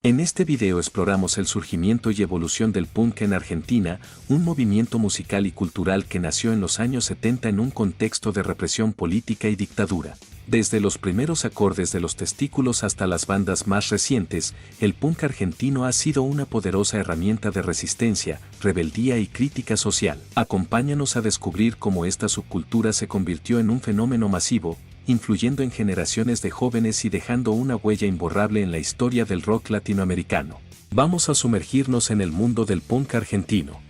En este video exploramos el surgimiento y evolución del punk en Argentina, un movimiento musical y cultural que nació en los años 70 en un contexto de represión política y dictadura. Desde los primeros acordes de Los Testículos hasta las bandas más recientes, el punk argentino ha sido una poderosa herramienta de resistencia, rebeldía y crítica social. Acompáñanos a descubrir cómo esta subcultura se convirtió en un fenómeno masivo, influyendo en generaciones de jóvenes y dejando una huella imborrable en la historia del rock latinoamericano. Vamos a sumergirnos en el mundo del punk argentino.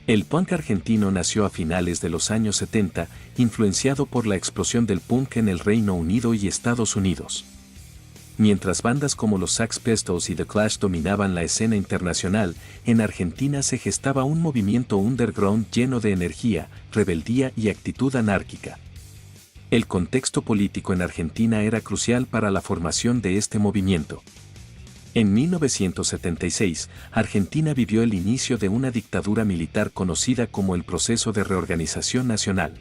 El punk argentino nació a finales de los años 70, influenciado por la explosión del punk en el Reino Unido y Estados Unidos. Mientras bandas como los Sex Pistols y The Clash dominaban la escena internacional, en Argentina se gestaba un movimiento underground lleno de energía, rebeldía y actitud anárquica. El contexto político en Argentina era crucial para la formación de este movimiento. En 1976, Argentina vivió el inicio de una dictadura militar conocida como el Proceso de Reorganización Nacional.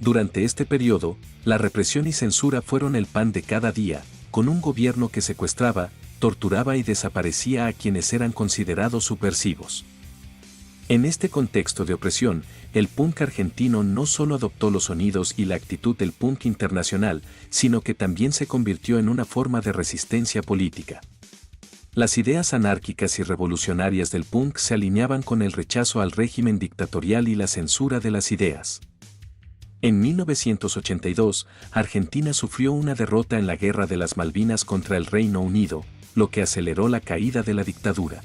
Durante este periodo, la represión y censura fueron el pan de cada día, con un gobierno que secuestraba, torturaba y desaparecía a quienes eran considerados subversivos. En este contexto de opresión, el punk argentino no solo adoptó los sonidos y la actitud del punk internacional, sino que también se convirtió en una forma de resistencia política. Las ideas anárquicas y revolucionarias del punk se alineaban con el rechazo al régimen dictatorial y la censura de las ideas. En 1982, Argentina sufrió una derrota en la Guerra de las Malvinas contra el Reino Unido, lo que aceleró la caída de la dictadura.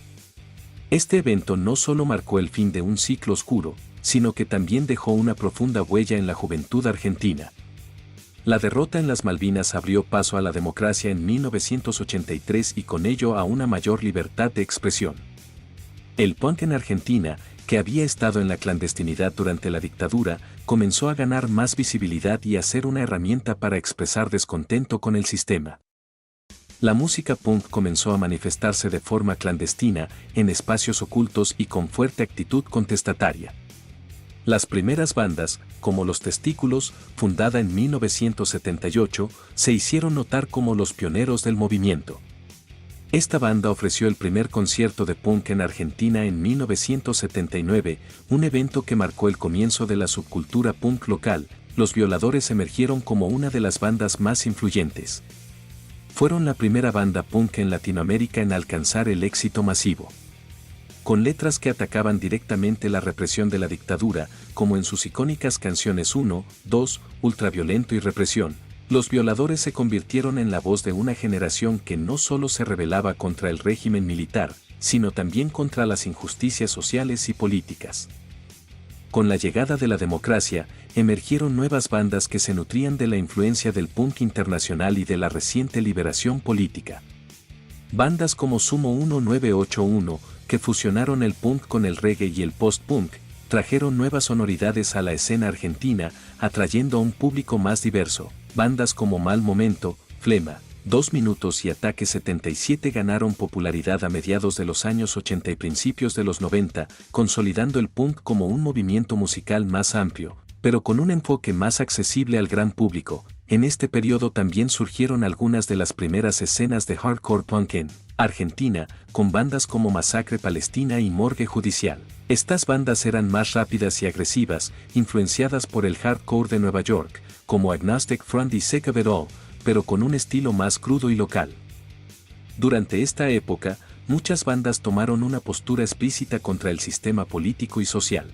Este evento no solo marcó el fin de un ciclo oscuro, sino que también dejó una profunda huella en la juventud argentina. La derrota en las Malvinas abrió paso a la democracia en 1983 y con ello a una mayor libertad de expresión. El punk en Argentina, que había estado en la clandestinidad durante la dictadura, comenzó a ganar más visibilidad y a ser una herramienta para expresar descontento con el sistema. La música punk comenzó a manifestarse de forma clandestina, en espacios ocultos y con fuerte actitud contestataria. Las primeras bandas, como Los Testículos, fundada en 1978, se hicieron notar como los pioneros del movimiento. Esta banda ofreció el primer concierto de punk en Argentina en 1979, un evento que marcó el comienzo de la subcultura punk local. Los Violadores emergieron como una de las bandas más influyentes. Fueron la primera banda punk en Latinoamérica en alcanzar el éxito masivo. Con letras que atacaban directamente la represión de la dictadura, como en sus icónicas canciones 1, 2, Ultraviolento y Represión, Los Violadores se convirtieron en la voz de una generación que no solo se rebelaba contra el régimen militar, sino también contra las injusticias sociales y políticas. Con la llegada de la democracia, emergieron nuevas bandas que se nutrían de la influencia del punk internacional y de la reciente liberación política. Bandas como Sumo 1981, que fusionaron el punk con el reggae y el post-punk, trajeron nuevas sonoridades a la escena argentina, atrayendo a un público más diverso. Bandas como Mal Momento, Flema, 2 Minutos y Ataque 77 ganaron popularidad a mediados de los años 80 y principios de los 90, consolidando el punk como un movimiento musical más amplio, pero con un enfoque más accesible al gran público. En este periodo también surgieron algunas de las primeras escenas de hardcore punk en Argentina, con bandas como Masacre Palestina y Morgue Judicial. Estas bandas eran más rápidas y agresivas, influenciadas por el hardcore de Nueva York, como Agnostic Front y Sick of It All, pero con un estilo más crudo y local. Durante esta época, muchas bandas tomaron una postura explícita contra el sistema político y social.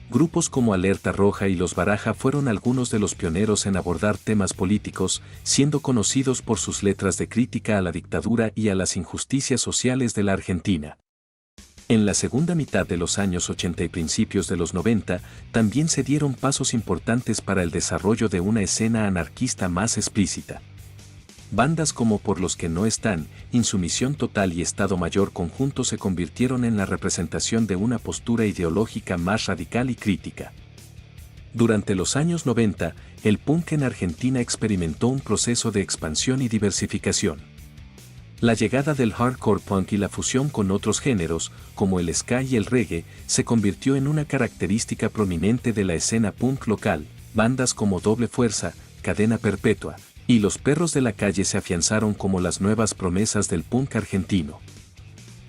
Grupos como Alerta Roja y Los Baraja fueron algunos de los pioneros en abordar temas políticos, siendo conocidos por sus letras de crítica a la dictadura y a las injusticias sociales de la Argentina. En la segunda mitad de los años 80 y principios de los 90, también se dieron pasos importantes para el desarrollo de una escena anarquista más explícita. Bandas como Por los que no están, Insumisión Total y Estado Mayor Conjunto se convirtieron en la representación de una postura ideológica más radical y crítica. Durante los años 90, el punk en Argentina experimentó un proceso de expansión y diversificación. La llegada del hardcore punk y la fusión con otros géneros, como el ska y el reggae, se convirtió en una característica prominente de la escena punk local. Bandas como Doble Fuerza, Cadena Perpetua, y Los Perros de la Calle se afianzaron como las nuevas promesas del punk argentino.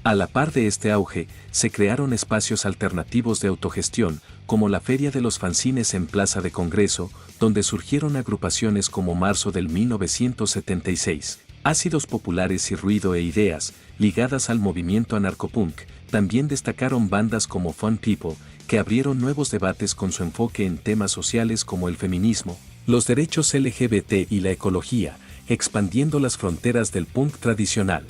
A la par de este auge, se crearon espacios alternativos de autogestión, como la Feria de los Fanzines en Plaza de Congreso, donde surgieron agrupaciones como Marzo del 1976, Ácidos Populares y Ruido e Ideas, ligadas al movimiento anarcopunk. También destacaron bandas como Fun People, que abrieron nuevos debates con su enfoque en temas sociales como el feminismo, los derechos LGBT y la ecología, expandiendo las fronteras del punk tradicional.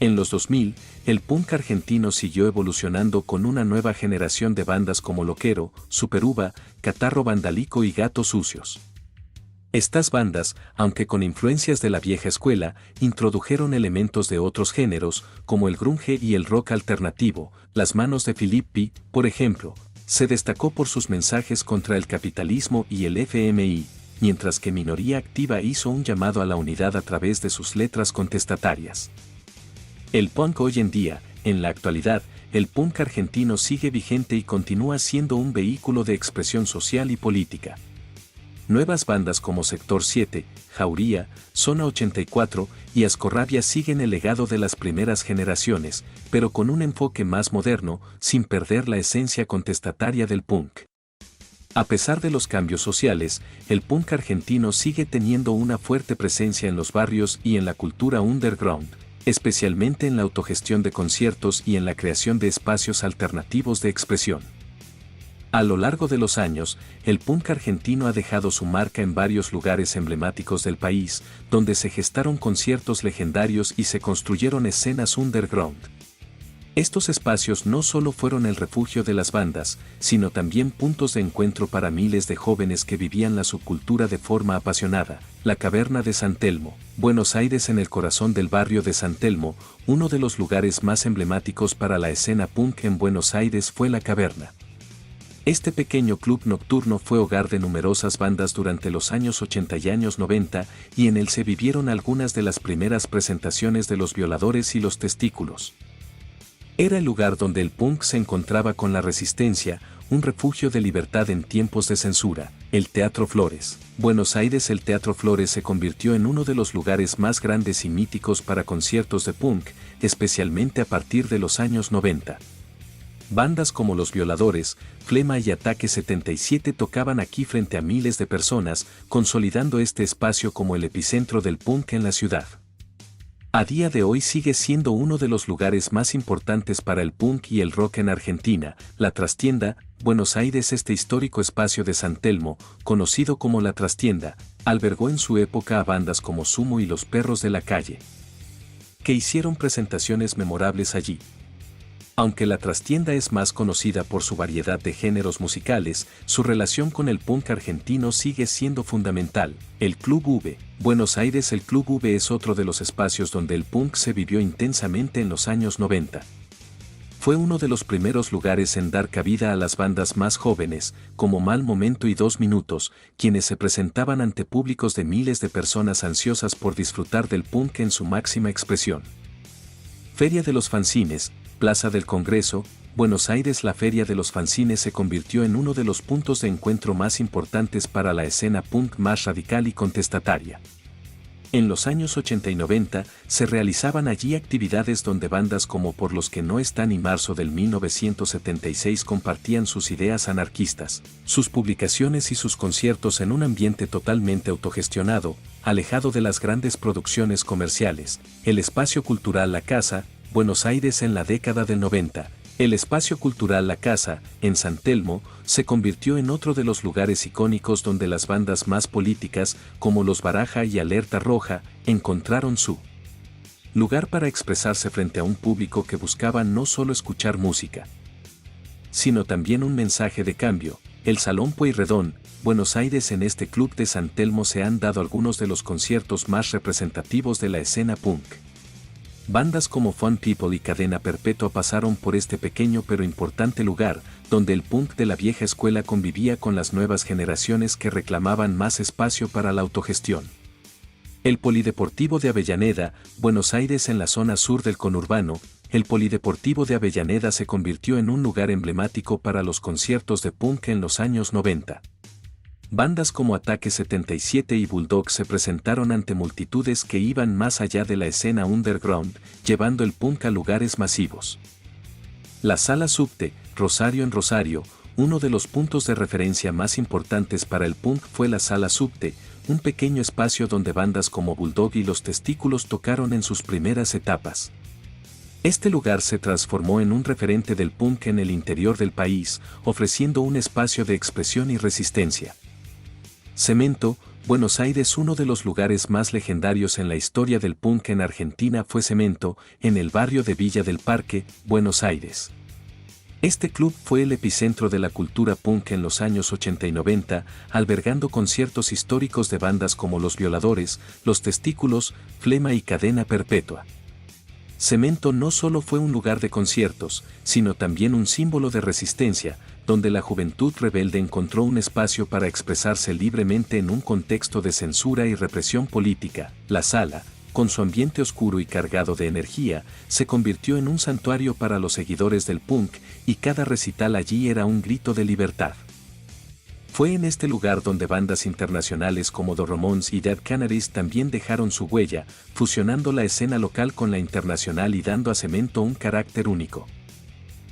En los 2000, el punk argentino siguió evolucionando con una nueva generación de bandas como Loquero, Superuva, Catarro Vandálico y Gatos Sucios. Estas bandas, aunque con influencias de la vieja escuela, introdujeron elementos de otros géneros, como el grunge y el rock alternativo. Las Manos de Filippi, por ejemplo, se destacó por sus mensajes contra el capitalismo y el FMI, mientras que Minoría Activa hizo un llamado a la unidad a través de sus letras contestatarias. El punk hoy en día, en la actualidad, el punk argentino sigue vigente y continúa siendo un vehículo de expresión social y política. Nuevas bandas como Sector 7, Jauría, Zona 84 y Ascorrabia siguen el legado de las primeras generaciones, pero con un enfoque más moderno, sin perder la esencia contestataria del punk. A pesar de los cambios sociales, el punk argentino sigue teniendo una fuerte presencia en los barrios y en la cultura underground, especialmente en la autogestión de conciertos y en la creación de espacios alternativos de expresión. A lo largo de los años, el punk argentino ha dejado su marca en varios lugares emblemáticos del país, donde se gestaron conciertos legendarios y se construyeron escenas underground. Estos espacios no solo fueron el refugio de las bandas, sino también puntos de encuentro para miles de jóvenes que vivían la subcultura de forma apasionada. La Caverna de San Telmo, Buenos Aires. En el corazón del barrio de San Telmo, uno de los lugares más emblemáticos para la escena punk en Buenos Aires fue La Caverna. Este pequeño club nocturno fue hogar de numerosas bandas durante los años 80 y años 90, y en él se vivieron algunas de las primeras presentaciones de Los Violadores y Los Testículos. Era el lugar donde el punk se encontraba con la resistencia, un refugio de libertad en tiempos de censura. El Teatro Flores, Buenos Aires. El Teatro Flores se convirtió en uno de los lugares más grandes y míticos para conciertos de punk, especialmente a partir de los años 90. Bandas como Los Violadores, Flema y Ataque 77 tocaban aquí frente a miles de personas, consolidando este espacio como el epicentro del punk en la ciudad. A día de hoy sigue siendo uno de los lugares más importantes para el punk y el rock en Argentina. La Trastienda, Buenos Aires. Este histórico espacio de San Telmo, conocido como La Trastienda, albergó en su época a bandas como Sumo y Los Perros de la Calle, que hicieron presentaciones memorables allí. Aunque La Trastienda es más conocida por su variedad de géneros musicales, su relación con el punk argentino sigue siendo fundamental. El Club V, Buenos Aires. El Club V es otro de los espacios donde el punk se vivió intensamente en los años 90. Fue uno de los primeros lugares en dar cabida a las bandas más jóvenes, como Mal Momento y 2 Minutos, quienes se presentaban ante públicos de miles de personas ansiosas por disfrutar del punk en su máxima expresión. Feria de los Fanzines, Plaza del Congreso, Buenos Aires. La Feria de los Fanzines se convirtió en uno de los puntos de encuentro más importantes para la escena punk más radical y contestataria. En los años 80 y 90 se realizaban allí actividades donde bandas como Por los que no están y Marzo del 1976 compartían sus ideas anarquistas, sus publicaciones y sus conciertos en un ambiente totalmente autogestionado, alejado de las grandes producciones comerciales. El espacio cultural La Casa, Buenos Aires. En la década del 90, el espacio cultural La Casa, en San Telmo, se convirtió en otro de los lugares icónicos donde las bandas más políticas, como Los Baraja y Alerta Roja, encontraron su lugar para expresarse frente a un público que buscaba no solo escuchar música, sino también un mensaje de cambio. El Salón Pueyrredón, Buenos Aires. En este club de San Telmo se han dado algunos de los conciertos más representativos de la escena punk. Bandas como Fun People y Cadena Perpetua pasaron por este pequeño pero importante lugar, donde el punk de la vieja escuela convivía con las nuevas generaciones que reclamaban más espacio para la autogestión. El Polideportivo de Avellaneda, Buenos Aires. En la zona sur del conurbano, el Polideportivo de Avellaneda se convirtió en un lugar emblemático para los conciertos de punk en los años 90. Bandas como Ataque 77 y Bulldog se presentaron ante multitudes que iban más allá de la escena underground, llevando el punk a lugares masivos. La Sala Subte, Rosario en Rosario, uno de los puntos de referencia más importantes para el punk fue la Sala Subte, un pequeño espacio donde bandas como Bulldog y Los Testículos tocaron en sus primeras etapas. Este lugar se transformó en un referente del punk en el interior del país, ofreciendo un espacio de expresión y resistencia. Cemento, Buenos Aires. Uno de los lugares más legendarios en la historia del punk en Argentina fue Cemento, en el barrio de Villa del Parque, Buenos Aires. Este club fue el epicentro de la cultura punk en los años 80 y 90, albergando conciertos históricos de bandas como Los Violadores, Los Testículos, Flema y Cadena Perpetua. Cemento no solo fue un lugar de conciertos, sino también un símbolo de resistencia, donde la juventud rebelde encontró un espacio para expresarse libremente en un contexto de censura y represión política. La sala, con su ambiente oscuro y cargado de energía, se convirtió en un santuario para los seguidores del punk, y cada recital allí era un grito de libertad. Fue en este lugar donde bandas internacionales como The Ramones y Dead Canaries también dejaron su huella, fusionando la escena local con la internacional y dando a Cemento un carácter único.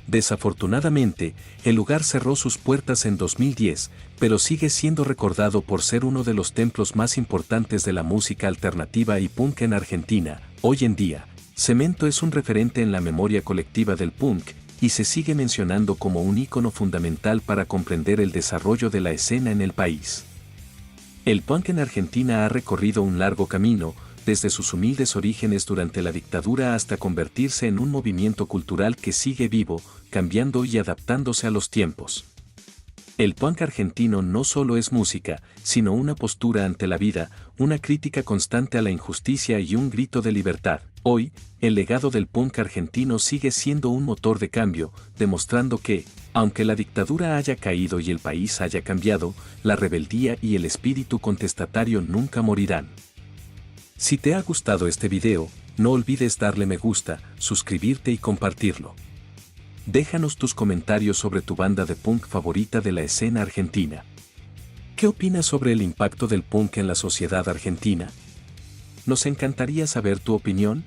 Desafortunadamente, el lugar cerró sus puertas en 2010, pero sigue siendo recordado por ser uno de los templos más importantes de la música alternativa y punk en Argentina. Hoy en día, Cemento es un referente en la memoria colectiva del punk, y se sigue mencionando como un ícono fundamental para comprender el desarrollo de la escena en el país. El punk en Argentina ha recorrido un largo camino, desde sus humildes orígenes durante la dictadura hasta convertirse en un movimiento cultural que sigue vivo, cambiando y adaptándose a los tiempos. El punk argentino no solo es música, sino una postura ante la vida, una crítica constante a la injusticia y un grito de libertad. Hoy, el legado del punk argentino sigue siendo un motor de cambio, demostrando que, aunque la dictadura haya caído y el país haya cambiado, la rebeldía y el espíritu contestatario nunca morirán. Si te ha gustado este video, no olvides darle me gusta, suscribirte y compartirlo. Déjanos tus comentarios sobre tu banda de punk favorita de la escena argentina. ¿Qué opinas sobre el impacto del punk en la sociedad argentina? Nos encantaría saber tu opinión.